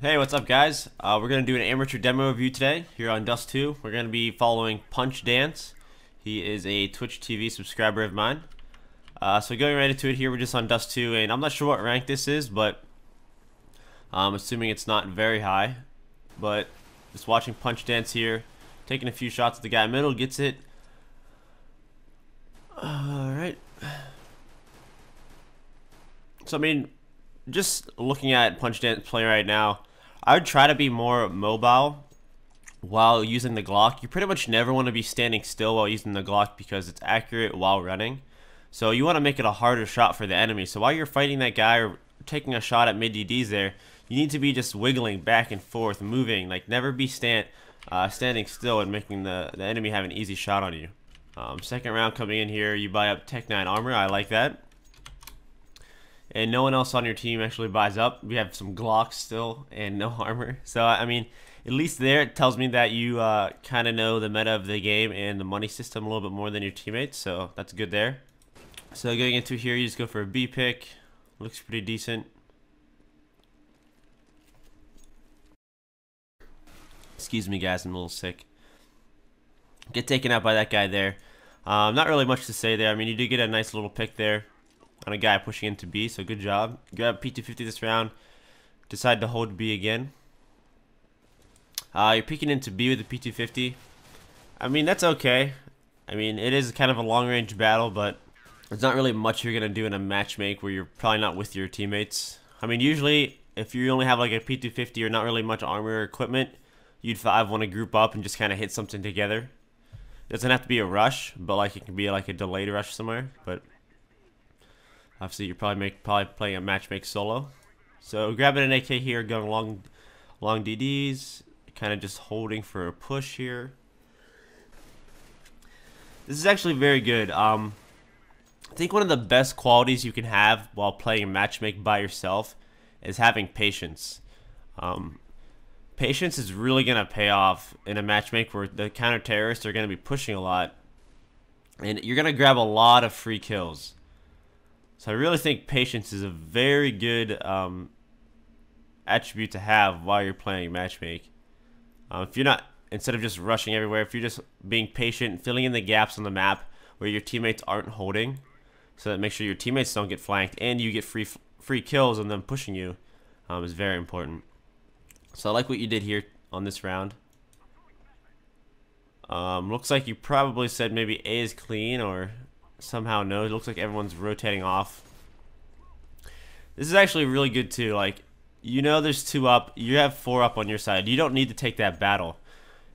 Hey, what's up, guys? We're going to do an amateur demo review today here on Dust 2. We're going to be following Punch Dance. He is a Twitch TV subscriber of mine. So going right into it here, we're just on Dust 2, and I'm not sure what rank this is, but I'm assuming it's not very high. But just watching Punch Dance here, taking a few shots at the guy in the middle, gets it. Alright. So, I mean, just looking at Punch Dance play right now, I would try to be more mobile while using the Glock. You pretty much never want to be standing still while using the Glock because it's accurate while running. So you want to make it a harder shot for the enemy. So while you're fighting that guy or taking a shot at mid-DDs there, you need to be just wiggling back and forth, moving. Like, never be standing still and making the enemy have an easy shot on you. Second round coming in here, you buy up Tech 9 armor. I like that. And no one else on your team actually buys up. We have some Glocks still and no armor. So, I mean, at least there it tells me that you kind of know the meta of the game and the money system a little bit more than your teammates. So, that's good there. So, going into here, you just go for a B pick. Looks pretty decent. Excuse me, guys. I'm a little sick. Get taken out by that guy there. Not really much to say there. I mean, you did get a nice little pick there on a guy pushing into B, so good job. Grab P250 this round. Decide to hold B again. You're peeking into B with the P250. I mean, that's okay. I mean, it is kind of a long-range battle, but there's not really much you're going to do in a matchmake where you're probably not with your teammates. I mean, usually, if you only have like a P250 or not really much armor or equipment, you'd want to group up and just kind of hit something together. It doesn't have to be a rush, but like it can be like a delayed rush somewhere, but obviously, you're probably playing a matchmake solo. So grabbing an AK here, going long DDs, kind of just holding for a push here. This is actually very good. I think one of the best qualities you can have while playing a matchmake by yourself is having patience. Patience is really gonna pay off in a matchmake where the counter terrorists are gonna be pushing a lot, and you're gonna grab a lot of free kills. So I really think patience is a very good attribute to have while you're playing matchmake. If you're not, instead of just rushing everywhere, if you're just being patient, filling in the gaps on the map where your teammates aren't holding, so that make sure your teammates don't get flanked and you get free kills and them pushing you, is very important. So I like what you did here on this round. Looks like you probably said maybe A is clean or somehow no. It looks like everyone's rotating off. This is actually really good too. Like, you know, there's 2 up. You have 4 up on your side. You don't need to take that battle.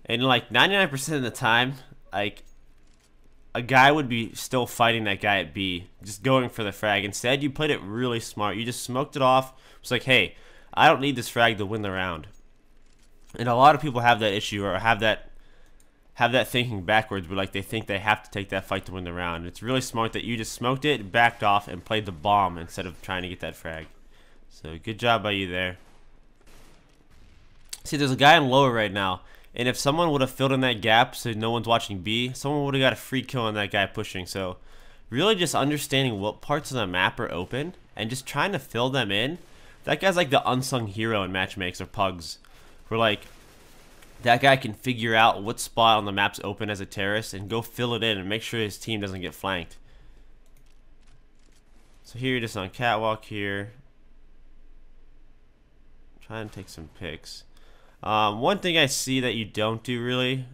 And like 99% of the time, like, a guy would be still fighting that guy at B, just going for the frag. Instead, you played it really smart. You just smoked it off. It's like, hey, I don't need this frag to win the round. And a lot of people have that issue or have that thinking backwards, where like they think they have to take that fight to win the round. It's really smart that you just smoked it, backed off, and played the bomb instead of trying to get that frag. So good job by you there. See, there's a guy in lower right now, and if someone would have filled in that gap so no one's watching B, someone would have got a free kill on that guy pushing. So really just understanding what parts of the map are open and just trying to fill them in. That guy's like the unsung hero in matchmakes or pugs, where like that guy can figure out what spot on the map's open as a terrorist and go fill it in and make sure his team doesn't get flanked. So here you're just on catwalk here. Try and take some pics. One thing I see that you don't do really.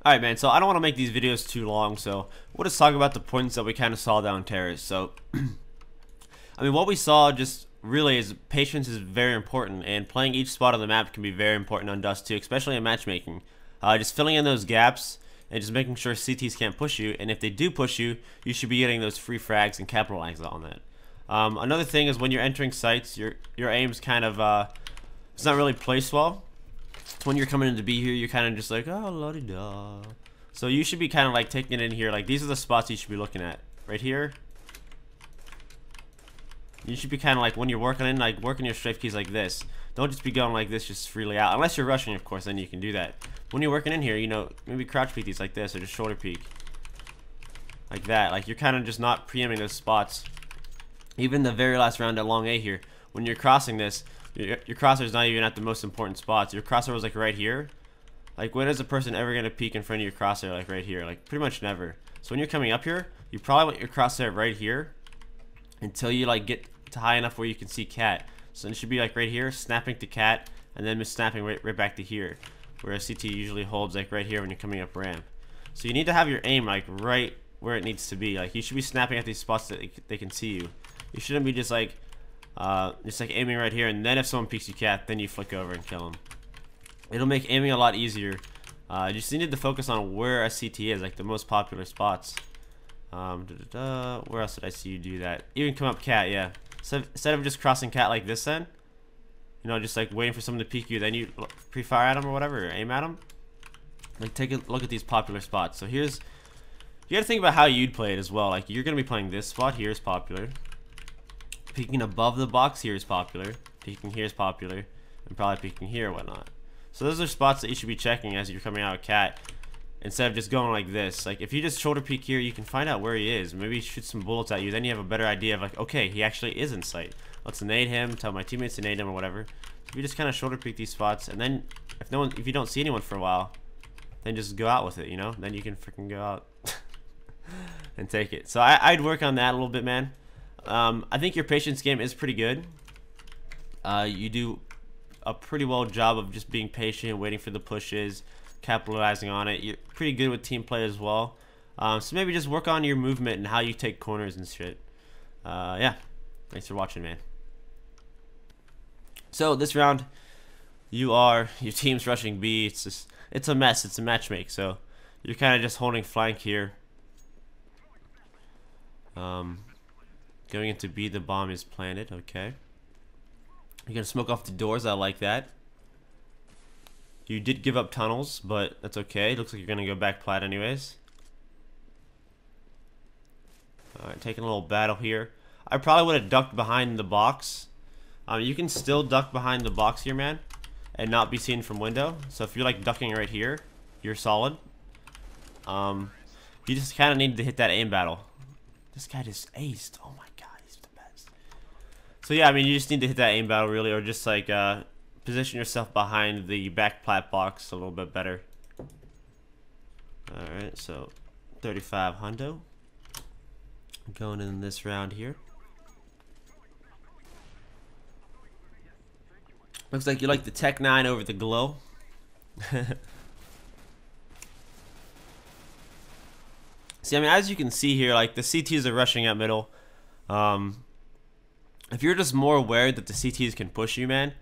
Alright, man, so I don't want to make these videos too long, so we'll just talk about the points that we kind of saw down terrorists. So, I mean, what we saw just really is patience is very important, and playing each spot on the map can be very important on Dust 2, especially in matchmaking. Just filling in those gaps and just making sure CTs can't push you, and if they do push you, you should be getting those free frags and capitalizing on that. Another thing is when you're entering sites, your aim's kind of it's not really placed well. So when you're coming into B here, you're kind of just like, oh, la-di-da. So you should be kind of like taking it in here. Like, these are the spots you should be looking at. Right here. You should be kind of like, when you're working in, like working your strafe keys like this. Don't just be going like this just freely out. Unless you're rushing, of course, then you can do that. When you're working in here, you know, maybe crouch peek these like this, or just shoulder peek. Like that. Like, you're kind of just not preempting those spots. Even the very last round at long A here, when you're crossing this, Your crosshair's not even at the most important spots. Your crosshair was like right here. Like, when is a person ever gonna peek in front of your crosshair like right here? Like, pretty much never. So when you're coming up here, you probably want your crosshair right here until you like get to high enough where you can see cat. So it should be like right here, snapping to cat, and then snapping right back to here, whereas CT usually holds like right here when you're coming up ramp. So you need to have your aim like right where it needs to be. Like, you should be snapping at these spots that they can see you. You shouldn't be just like aiming right here, and then if someone peeks you cat, then you flick over and kill them. It'll make aiming a lot easier. You just need to focus on where a CT is, like the most popular spots. Where else did I see you do that? Even come up cat, yeah. So instead of just crossing cat like this, then, you know, just like waiting for someone to peek you, then you pre-fire at them or whatever, or aim at them. Like, take a look at these popular spots. So here's, you gotta think about how you'd play it as well. Like, you're gonna be playing this spot here is popular. Peeking above the box here is popular. Peeking here is popular, and probably peeking here or whatnot. So those are spots that you should be checking as you're coming out of cat, instead of just going like this. Like, if you just shoulder peek here, you can find out where he is. Maybe shoot some bullets at you. Then you have a better idea of like, okay, he actually is in sight. Let's nade him. Tell my teammates to nade him or whatever. If you just kind of shoulder peek these spots, and then if you don't see anyone for a while, then just go out with it. You know, then you can freaking go out and take it. So I'd work on that a little bit, man. I think your patience game is pretty good. You do a pretty well job of just being patient, waiting for the pushes, capitalizing on it. You're pretty good with team play as well. So maybe just work on your movement and how you take corners and shit. Yeah, thanks for watching, man. So this round, your team's rushing B. It's a mess. It's a matchmake. So you're kind of just holding flank here. Going into B, the bomb is planted. Okay. You're gonna smoke off the doors. I like that. You did give up tunnels, but that's okay. Looks like you're gonna go back plat anyways. Alright, taking a little battle here. I probably would have ducked behind the box. You can still duck behind the box here, man, and not be seen from window. So if you're like ducking right here, you're solid. You just kind of need to hit that aim battle. This guy just aced. Oh my god, he's the best. So yeah, I mean, you just need to hit that aim battle really, or just like position yourself behind the back plat box a little bit better. Alright, so 35 hundo. Going in this round here. Looks like you like the Tech 9 over the Glow. See, I mean, as you can see here, like, the CTs are rushing at middle. If you're just more aware that the CTs can push you, man,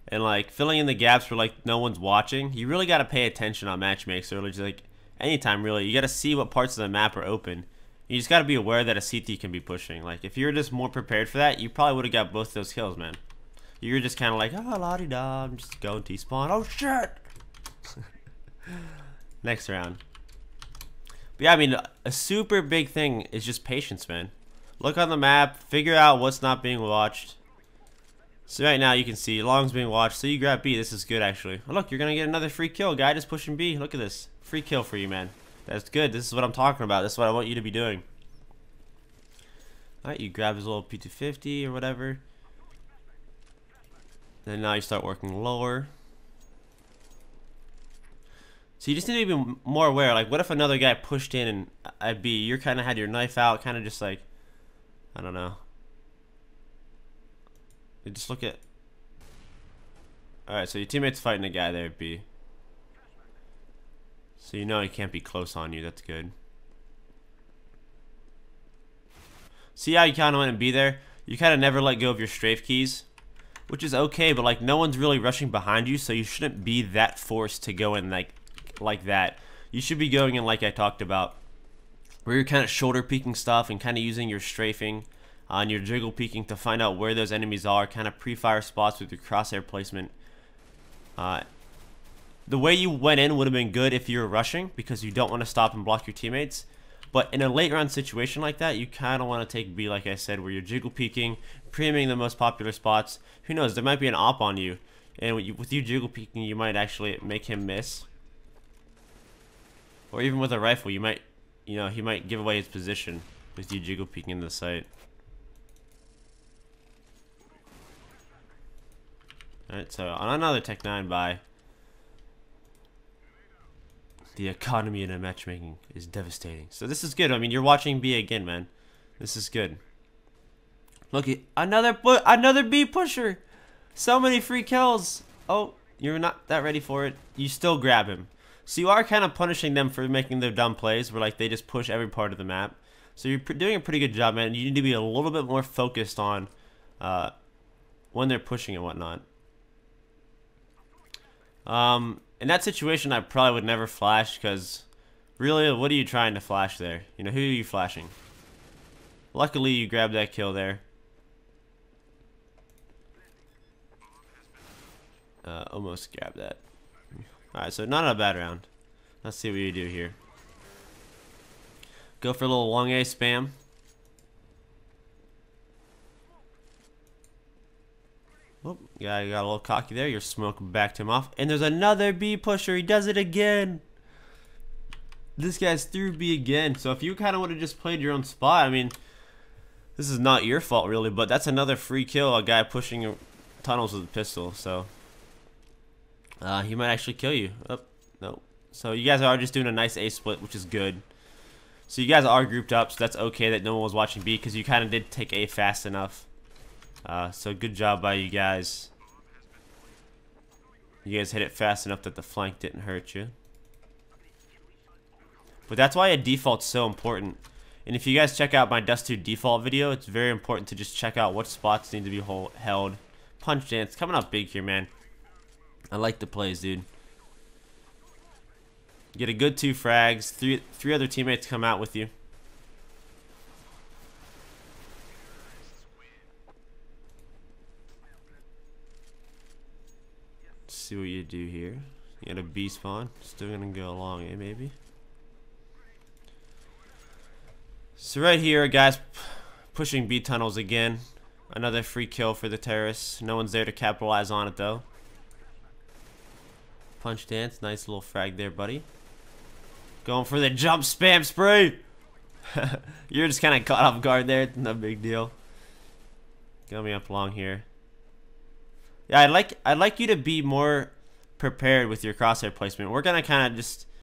and, like, filling in the gaps where, like, no one's watching, you really got to pay attention on matchmakes, or, like, anytime, really. You got to see what parts of the map are open. You just got to be aware that a CT can be pushing. Like, if you're just more prepared for that, you probably would have got both those kills, man. You're just kind of like, oh, la-di-da, I'm just going T-spawn. Oh, shit! Next round. But yeah, I mean, a super big thing is just patience, man. Look on the map, figure out what's not being watched. So right now you can see Long's being watched, so you grab B. This is good, actually. Oh, look, you're going to get another free kill. Guy just pushing B. Look at this. Free kill for you, man. That's good. This is what I'm talking about. This is what I want you to be doing. Alright, you grab his little P250 or whatever. Then now you start working lower. So you just need to be more aware. Like, what if another guy pushed in and at B? You're kind of had your knife out, kind of just like, I don't know. You just look at. Alright, so your teammate's fighting a guy there at B. So you know he can't be close on you. That's good. See how you kind of want to be there? You kind of never let go of your strafe keys, which is okay, but like no one's really rushing behind you, so you shouldn't be that forced to go in like that. You should be going in like I talked about, where you're kind of shoulder peeking stuff and kind of using your strafing on your jiggle peeking to find out where those enemies are, kind of pre-fire spots with your crosshair placement. The way you went in would have been good if you were rushing, because you don't want to stop and block your teammates. But in a late round situation like that, you kind of want to take B, like I said, where you're jiggle peeking, pre-aiming the most popular spots. Who knows, there might be an op on you, and with you jiggle peeking, you might actually make him miss. Or even with a rifle, you might, you know, he might give away his position with you jiggle peeking in the sight. Alright, so on another Tech 9 buy. The economy in a matchmaking is devastating. So this is good. I mean, you're watching B again, man. This is good. Look, another B pusher. So many free kills. Oh, you're not that ready for it. You still grab him. So you are kind of punishing them for making their dumb plays where like they just push every part of the map. So you're doing a pretty good job, man. You need to be a little bit more focused on when they're pushing and whatnot. In that situation, I probably would never flash because really, what are you trying to flash there? You know, who are you flashing? Luckily, you grabbed that kill there. Almost grabbed that. Alright, so not a bad round. Let's see what you do here. Go for a little long A spam. Whoop, yeah, you got a little cocky there. Your smoke backed him off. And there's another B pusher. He does it again. This guy's through B again. So if you kind of would have just played your own spot, I mean, this is not your fault really, but that's another free kill. A guy pushing tunnels with a pistol. So he might actually kill you. Oh, no. So you guys are just doing a nice A split, which is good. So you guys are grouped up, so that's okay that no one was watching B because you kind of did take A fast enough. So good job by you guys. You guys hit it fast enough that the flank didn't hurt you. But that's why a default's so important. And if you guys check out my Dust 2 default video, it's very important to just check out what spots need to be held. Punch dance coming up big here, man. I like the plays, dude. Get a good 2 frags. Three other teammates come out with you. Let's see what you do here. You got a B spawn. Still gonna go along, maybe. So right here, guys, pushing B tunnels again. Another free kill for the terrorists. No one's there to capitalize on it though. Punch dance, nice little frag there, buddy. Going for the jump spam spray. You're just kind of caught off guard there. No big deal. Got me up long here. Yeah, I'd like you to be more prepared with your crosshair placement. We're gonna kind of just